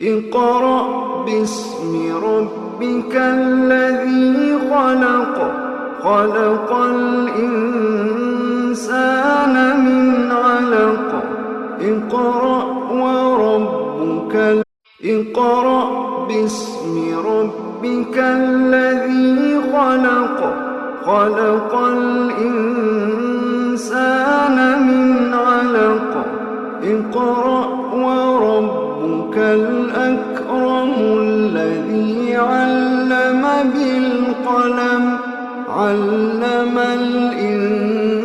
اقرأ باسم ربك الذي خلق خلق الإنسان من علق اقرأ باسم ربك الذي خلق خلق الإنسان من علق اقرأ وربك الأكرم الذي علم بالقلم علم الإنسان